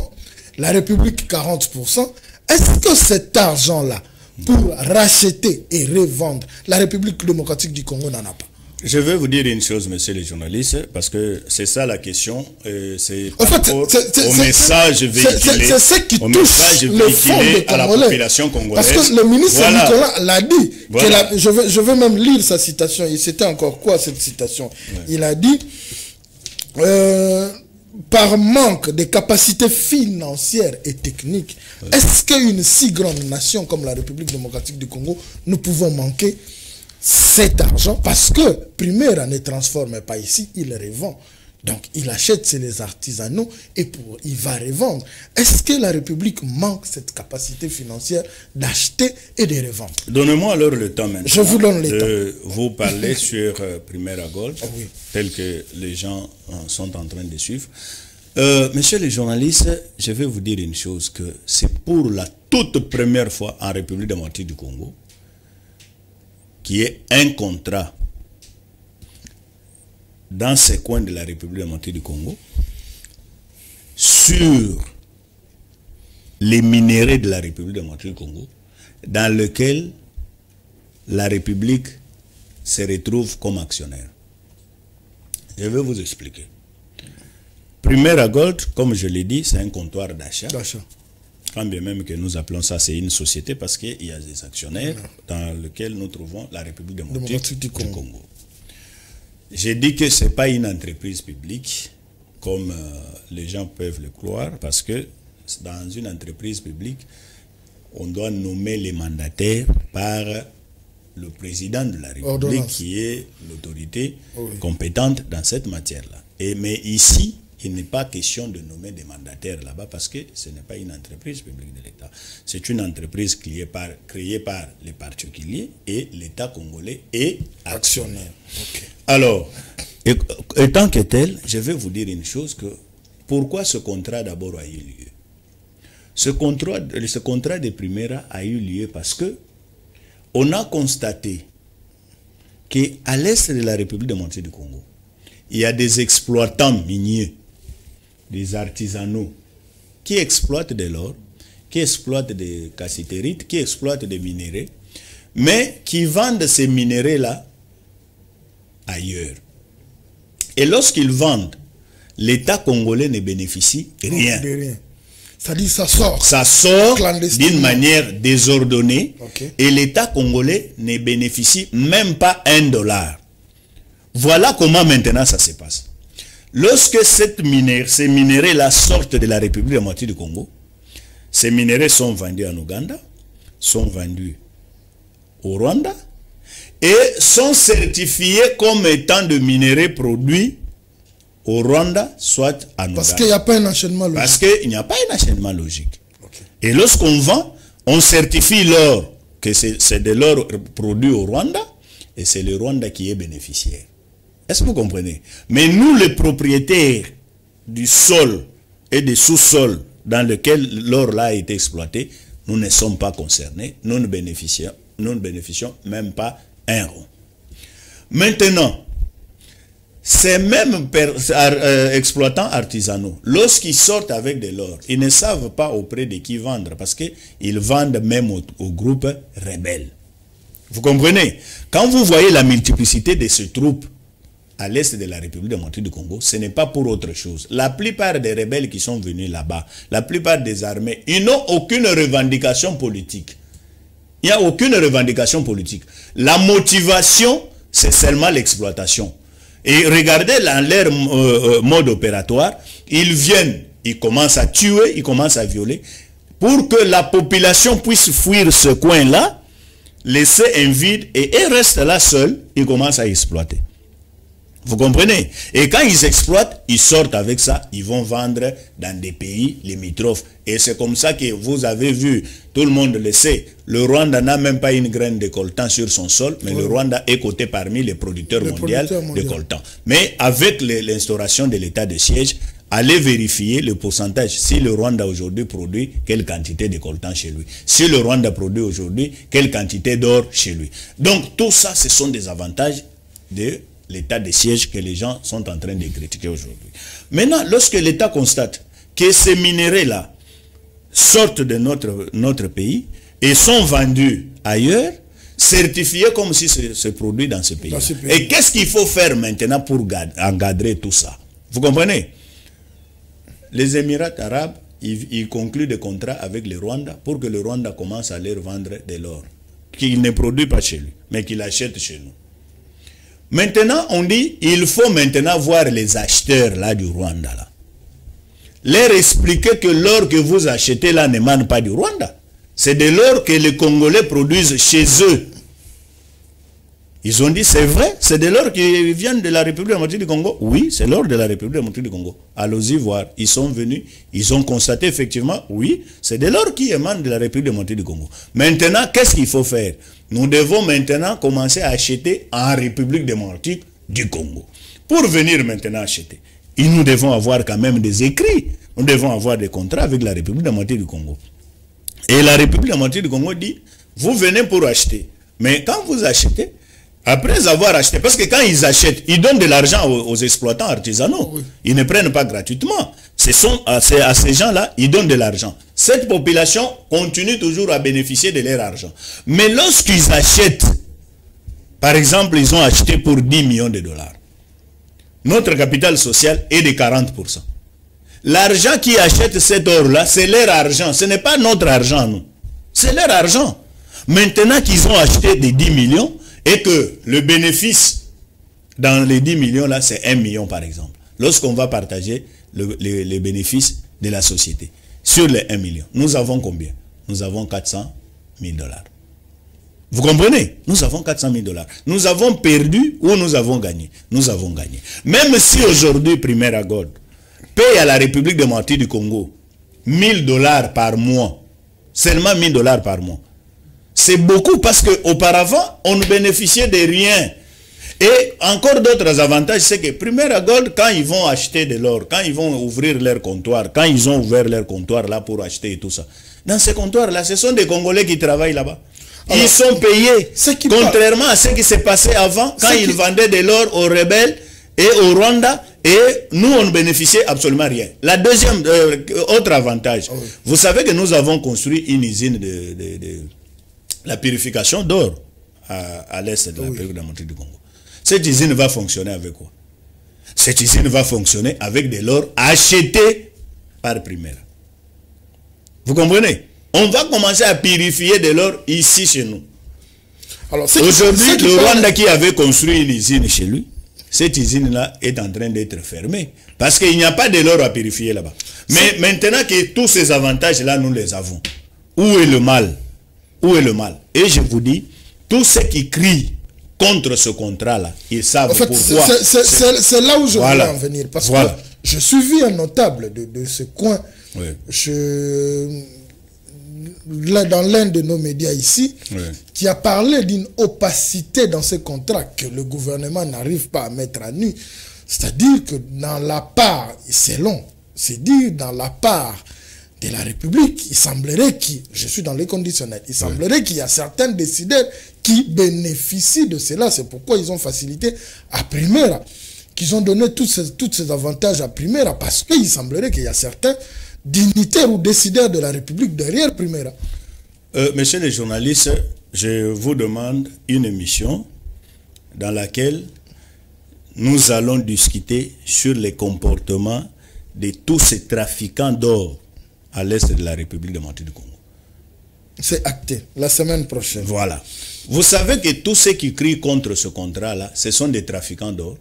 la République 40%, est-ce que cet argent-là, pour racheter et revendre, la République démocratique du Congo n'en a pas? Je vais vous dire une chose, monsieur les journalistes, parce que c'est ça la question. C'est par rapport au message véhiculé, c'est ce qui touche le fond des à la population congolaise. Parce que le ministre Nicolas l'a dit. Je vais même lire sa citation. Et c'était encore quoi cette citation? Il a dit... par manque de capacités financières et techniques, est-ce qu'une si grande nation comme la République démocratique du Congo, nous pouvons manquer cet argent? Parce que Primera ne transforme pas ici, il revend. Donc il achète chez les artisanaux et il va revendre. Est-ce que la République manque cette capacité financière d'acheter et de revendre? Donnez-moi alors le temps maintenant. Je vous donne le temps. Vous parlez sur Primera Gold, tel que les gens sont en train de suivre. Messieurs les journalistes, je vais vous dire une chose, que c'est pour la toute première fois en République démocratique du Congo qu'il y ait un contrat dans ces coins de la République démocratique du Congo sur les minéraux de la République démocratique du Congo, dans lequel la République se retrouve comme actionnaire. Je vais vous expliquer. Primera Gold, comme je l'ai dit, c'est un comptoir d'achat. Quand bien même que nous appelons ça, c'est une société parce qu'il y a des actionnaires dans lesquels nous trouvons la République démocratique du Congo. J'ai dit que ce n'est pas une entreprise publique, comme les gens peuvent le croire, parce que dans une entreprise publique, on doit nommer les mandataires par le président de la République, qui est l'autorité compétente dans cette matière-là. Mais ici, il n'est pas question de nommer des mandataires là-bas parce que ce n'est pas une entreprise publique de l'État. C'est une entreprise créée par les particuliers et l'État congolais est actionnaire. Alors, étant que tel, je vais vous dire une chose, que pourquoi ce contrat d'abord a eu lieu. Ce contrat de Primera a eu lieu parce que on a constaté qu'à l'est de la République démocratique du Congo, il y a des exploitants miniers, des artisanaux, qui exploitent de l'or, qui exploitent des cassitérites, qui exploitent des minéraux, mais qui vendent ces minéraux-là ailleurs. Et lorsqu'ils vendent, l'État congolais ne bénéficie rien. C'est-à-dire ça sort. Ça sort d'une manière désordonnée et l'État congolais ne bénéficie même pas $1. Voilà comment maintenant ça se passe. Lorsque ces minéraux-là sortent de la République démocratique du Congo, ces minéraux sont vendus en Ouganda, sont vendus au Rwanda et sont certifiés comme étant de minéraux produits au Rwanda, soit en Ouganda. Parce qu'il n'y a pas un enchaînement logique. Parce qu'il n'y a pas un enchaînement logique. Et lorsqu'on vend, on certifie l'or, que c'est de l'or produit au Rwanda, et c'est le Rwanda qui est bénéficiaire. Est-ce que vous comprenez? Mais nous, les propriétaires du sol et des sous-sols dans lequel l'or-là a été exploité, nous ne sommes pas concernés, nous ne bénéficions même pas un rond. Maintenant, ces mêmes exploitants artisanaux, lorsqu'ils sortent avec de l'or, ils ne savent pas auprès de qui vendre parce qu'ils vendent même aux groupes rebelles. Vous comprenez? Quand vous voyez la multiplicité de ces troupes à l'est de la République démocratique du Congo, ce n'est pas pour autre chose. La plupart des rebelles qui sont venus là-bas, la plupart des armées, ils n'ont aucune revendication politique. Il n'y a aucune revendication politique. La motivation, c'est seulement l'exploitation. Et regardez leur mode opératoire, ils viennent, ils commencent à tuer, ils commencent à violer, pour que la population puisse fuir ce coin-là, laisser un vide, et ils restent là seuls, ils commencent à exploiter. Vous comprenez? Et quand ils exploitent, ils sortent avec ça, ils vont vendre dans des pays limitrophes. Et c'est comme ça que vous avez vu, tout le monde le sait, le Rwanda n'a même pas une graine de coltan sur son sol, mais le Rwanda est coté parmi les producteurs mondiaux de coltan. Mais avec l'instauration de l'état de siège, allez vérifier le pourcentage. Si le Rwanda aujourd'hui produit, quelle quantité de coltan chez lui. Si le Rwanda produit aujourd'hui, quelle quantité d'or chez lui. Donc tout ça, ce sont des avantages de l'état de siège que les gens sont en train de critiquer aujourd'hui. Maintenant, lorsque l'État constate que ces minéraux-là sortent de notre pays et sont vendus ailleurs, certifiés comme si c'est produit dans ce pays. Et qu'est-ce qu'il faut faire maintenant pour encadrer tout ça? Vous comprenez? Les Émirats arabes, ils concluent des contrats avec le Rwanda pour que le Rwanda commence à leur vendre de l'or, qu'il ne produit pas chez lui, mais qu'il achète chez nous. Maintenant, on dit, il faut maintenant voir les acheteurs là du Rwanda. Là. Leur expliquer que l'or que vous achetez là n'émane pas du Rwanda. C'est de l'or que les Congolais produisent chez eux. Ils ont dit, c'est vrai, c'est de l'or qui vient de la République démocratique du Congo. Oui, c'est l'or de la République démocratique du Congo. Allons-y voir. Ils sont venus, ils ont constaté effectivement, oui, c'est de l'or qui émane de la République démocratique du Congo. Maintenant, qu'est-ce qu'il faut faire? Nous devons maintenant commencer à acheter en République démocratique du Congo. Pour venir maintenant acheter, nous devons avoir quand même des écrits. Nous devons avoir des contrats avec la République démocratique du Congo. Et la République démocratique du Congo dit, vous venez pour acheter. Mais quand vous achetez, après avoir acheté, parce que quand ils achètent, ils donnent de l'argent aux exploitants artisanaux. Oui. Ils ne prennent pas gratuitement. À ces gens-là, ils donnent de l'argent. Cette population continue toujours à bénéficier de leur argent. Mais lorsqu'ils achètent, par exemple, ils ont acheté pour 10 millions de dollars. Notre capital social est de 40%. L'argent qui achète cet or-là, c'est leur argent. Ce n'est pas notre argent, nous. C'est leur argent. Maintenant qu'ils ont acheté des 10 millions, et que le bénéfice dans les 10 millions là, c'est 1 million par exemple. Lorsqu'on va partager les bénéfices de la société, sur les 1 million, nous avons combien? Nous avons 400 000 dollars. Vous comprenez? Nous avons 400 000 dollars. Nous avons perdu ou nous avons gagné? Nous avons gagné. Même si aujourd'hui, Primaire Gold paye à la République démocratique du Congo 1000 dollars par mois, seulement 1000 dollars par mois, c'est beaucoup parce qu'auparavant, on ne bénéficiait de rien. Et encore d'autres avantages, c'est que Primaire Gold, quand ils vont acheter de l'or, quand ils vont ouvrir leur comptoir, quand ils ont ouvert leur comptoir là pour acheter et tout ça, dans ces comptoirs-là, ce sont des Congolais qui travaillent là-bas. Ils sont payés, contrairement à ce qui s'est passé avant, quand ils vendaient de l'or aux rebelles et au Rwanda, et nous, on ne bénéficiait absolument rien. La deuxième, autre avantage, vous savez que nous avons construit une usine de la purification d'or à l'est de la République démocratique du Congo. Cette usine va fonctionner avec quoi? Cette usine va fonctionner avec de l'or acheté par Primaire. Vous comprenez? On va commencer à purifier de l'or ici chez nous. Aujourd'hui, le Rwanda qui avait construit une usine chez lui, cette usine-là est en train d'être fermée. Parce qu'il n'y a pas de l'or à purifier là-bas. Mais maintenant que tous ces avantages-là, nous les avons, où est le mal? Où est le mal? Et je vous dis, tous ceux qui crient contre ce contrat-là, ils savent en fait, pourquoi. C'est là où je voulais en venir. Parce que je suivis un notable de ce coin. Oui. Dans l'un de nos médias ici, qui a parlé d'une opacité dans ce contrat que le gouvernement n'arrive pas à mettre à nu. C'est-à-dire que dans la part, c'est long, c'est dire dans la part de la République, il semblerait je suis dans les conditionnels, il semblerait qu'il y a certains décideurs qui bénéficient de cela. C'est pourquoi ils ont facilité à Primaire, qu'ils ont donné tous ces avantages à Primaire, parce qu'il semblerait qu'il y a certains dignitaires ou décideurs de la République derrière Primaire. Messieurs les journalistes, je vous demande une émission dans laquelle nous allons discuter sur les comportements de tous ces trafiquants d'or à l'est de la République démocratique du Congo. C'est acté, la semaine prochaine. Voilà. Vous savez que tous ceux qui crient contre ce contrat-là, ce sont des trafiquants d'or.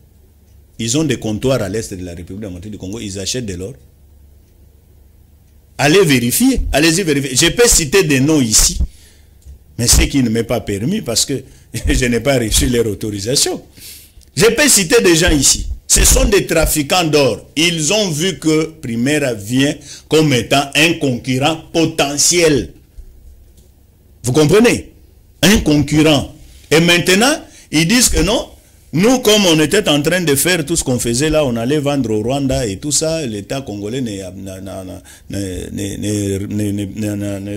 Ils ont des comptoirs à l'est de la République démocratique du Congo, ils achètent de l'or. Allez vérifier, allez-y vérifier. Je peux citer des noms ici, mais ce qui ne m'est pas permis parce que je n'ai pas reçu leur autorisation. Je peux citer des gens ici. Ce sont des trafiquants d'or. Ils ont vu que Primaire vient comme étant un concurrent potentiel. Vous comprenez? Un concurrent. Et maintenant, ils disent que non. Nous, comme on était en train de faire tout ce qu'on faisait là, on allait vendre au Rwanda et tout ça, l'État congolais ne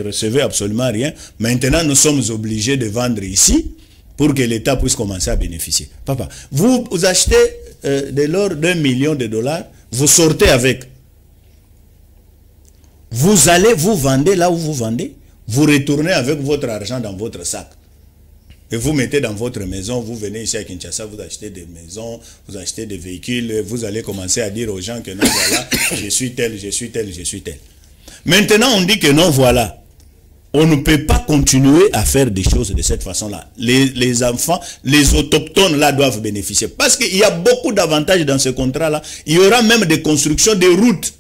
recevait absolument rien. Maintenant, nous sommes obligés de vendre ici pour que l'État puisse commencer à bénéficier. Papa, vous achetez de l'or d'1 million de dollars, vous sortez avec. Vous allez, vous vendez là où vous vendez, vous retournez avec votre argent dans votre sac. Et vous mettez dans votre maison, vous venez ici à Kinshasa, vous achetez des maisons, vous achetez des véhicules, vous allez commencer à dire aux gens que non, voilà, je suis tel, je suis tel, je suis tel. Maintenant, on dit que non, voilà. On ne peut pas continuer à faire des choses de cette façon-là. Les enfants, les autochtones là doivent bénéficier. Parce qu'il y a beaucoup d'avantages dans ce contrat-là. Il y aura même des constructions de routes,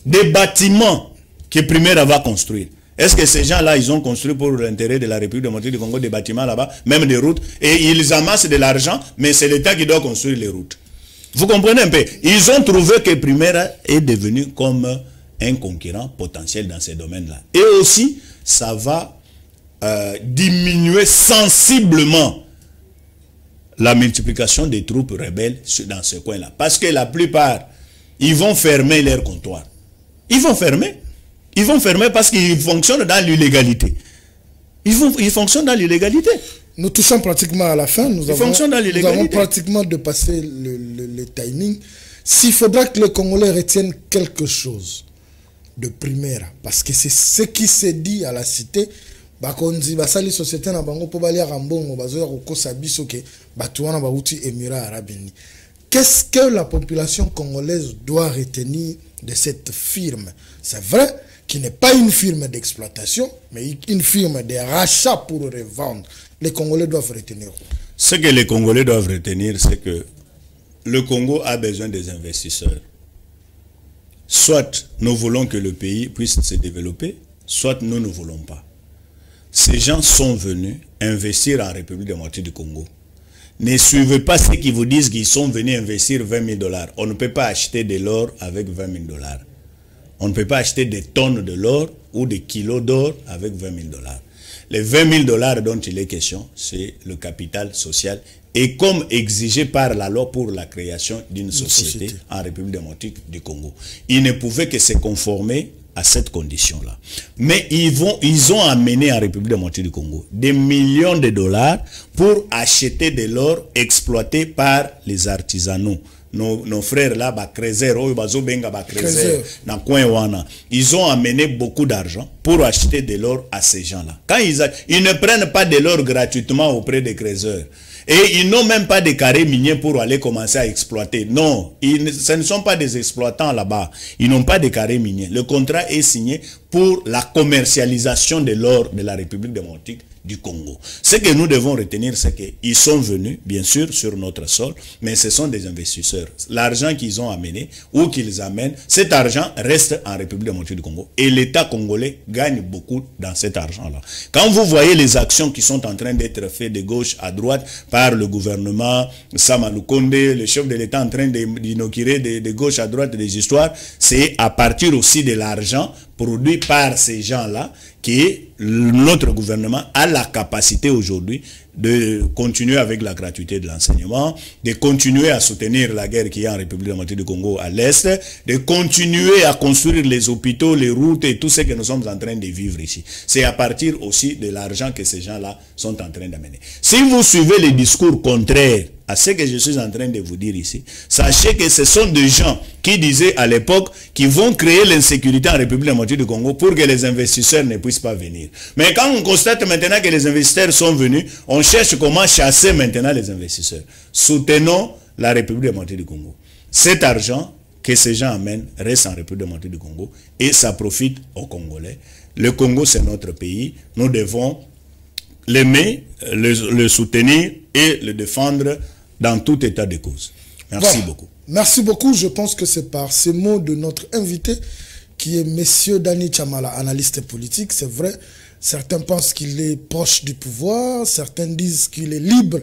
des bâtiments que Primaire va construire. Est-ce que ces gens-là, ils ont construit pour l'intérêt de la République démocratique du Congo des bâtiments là-bas, même des routes, et ils amassent de l'argent, mais c'est l'État qui doit construire les routes. Vous comprenez un peu? Ils ont trouvé que Primaire est devenu comme un concurrent potentiel dans ces domaines-là. Et aussi, ça va diminuer sensiblement la multiplication des troupes rebelles dans ce coin-là. Parce que la plupart, ils vont fermer leurs comptoirs. Ils vont fermer. Ils vont fermer parce qu'ils fonctionnent dans l'illégalité. Ils fonctionnent dans l'illégalité. Nous touchons pratiquement à la fin. Nous avons pratiquement dépassé le timing. S'il faudra que les Congolais retiennent quelque chose de primaire, parce que c'est ce qui s'est dit à la cité, bakonzi basali société na bango po balia rambongo bazoya kokosa biso ke batuana bauti Émirats Arabes Unis. Qu'est-ce que la population congolaise doit retenir de cette firme? C'est vrai qu'il n'est pas une firme d'exploitation, mais une firme de rachat pour revendre. Les Congolais doivent retenir. Ce que les Congolais doivent retenir, c'est que le Congo a besoin des investisseurs. Soit nous voulons que le pays puisse se développer, soit nous ne voulons pas. Ces gens sont venus investir en République démocratique du Congo. Ne suivez pas ceux qui vous disent qu'ils sont venus investir 20 000 $. On ne peut pas acheter de l'or avec 20 000 $. On ne peut pas acheter des tonnes de l'or ou des kilos d'or avec 20 000 $. Les 20 000 $ dont il est question, c'est le capital social et comme exigé par la loi pour la création d'une société en République démocratique du Congo. Ils ne pouvaient que se conformer à cette condition-là. Mais ils ont amené en République démocratique du Congo des millions de dollars pour acheter de l'or exploité par les artisanaux. Nos frères là, ils ont amené beaucoup d'argent pour acheter de l'or à ces gens-là. Quand ils ne prennent pas de l'or gratuitement auprès des créateurs. Et ils n'ont même pas de carrés miniers pour aller commencer à exploiter. Non, ce ne sont pas des exploitants là-bas. Ils n'ont pas de carrés miniers. Le contrat est signé pour la commercialisation de l'or de la République démocratique du Congo. Ce que nous devons retenir, c'est qu'ils sont venus, bien sûr, sur notre sol, mais ce sont des investisseurs. L'argent qu'ils ont amené ou qu'ils amènent, cet argent reste en République démocratique du Congo. Et l'État congolais gagne beaucoup dans cet argent-là. Quand vous voyez les actions qui sont en train d'être faites de gauche à droite par le gouvernement, Sama Lukonde, le chef de l'État en train d'inaugurer de gauche à droite des histoires, c'est à partir aussi de l'argent produit par ces gens-là que notre gouvernement a la capacité aujourd'hui de continuer avec la gratuité de l'enseignement, de continuer à soutenir la guerre qui est en République démocratique du Congo à l'Est, de continuer à construire les hôpitaux, les routes et tout ce que nous sommes en train de vivre ici. C'est à partir aussi de l'argent que ces gens-là sont en train d'amener. Si vous suivez les discours contraires à ce que je suis en train de vous dire ici, sachez que ce sont des gens qui disaient à l'époque qu'ils vont créer l'insécurité en République démocratique du Congo pour que les investisseurs ne puissent pas venir. Mais quand on constate maintenant que les investisseurs sont venus, on cherche comment chasser maintenant les investisseurs. Soutenons la République démocratique du Congo. Cet argent que ces gens amènent reste en République démocratique du Congo et ça profite aux Congolais. Le Congo, c'est notre pays. Nous devons l'aimer, le soutenir et le défendre dans tout état de cause. Merci beaucoup. Merci beaucoup. Je pense que c'est par ces mots de notre invité, qui est M. Dani Chamala, analyste politique. C'est vrai, certains pensent qu'il est proche du pouvoir, certains disent qu'il est libre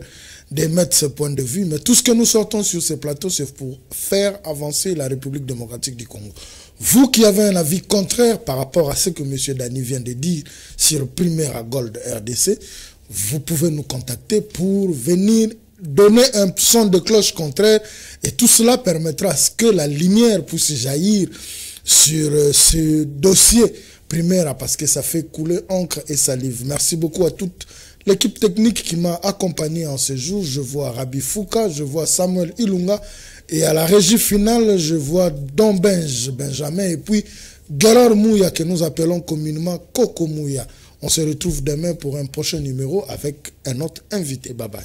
d'émettre ce point de vue, mais tout ce que nous sortons sur ces plateaux, c'est pour faire avancer la République démocratique du Congo. Vous qui avez un avis contraire par rapport à ce que M. Dani vient de dire sur Primera Gold RDC, vous pouvez nous contacter pour venir donner un son de cloche contraire et tout cela permettra à ce que la lumière puisse jaillir sur ce dossier Primera parce que ça fait couler encre et salive. Merci beaucoup à toute l'équipe technique qui m'a accompagné en ce jour. Je vois Rabi Fouka, je vois Samuel Ilunga et à la régie finale, je vois Don Benjamin et puis Gérard Mouya que nous appelons communément Coco Mouya. On se retrouve demain pour un prochain numéro avec un autre invité. Bye bye.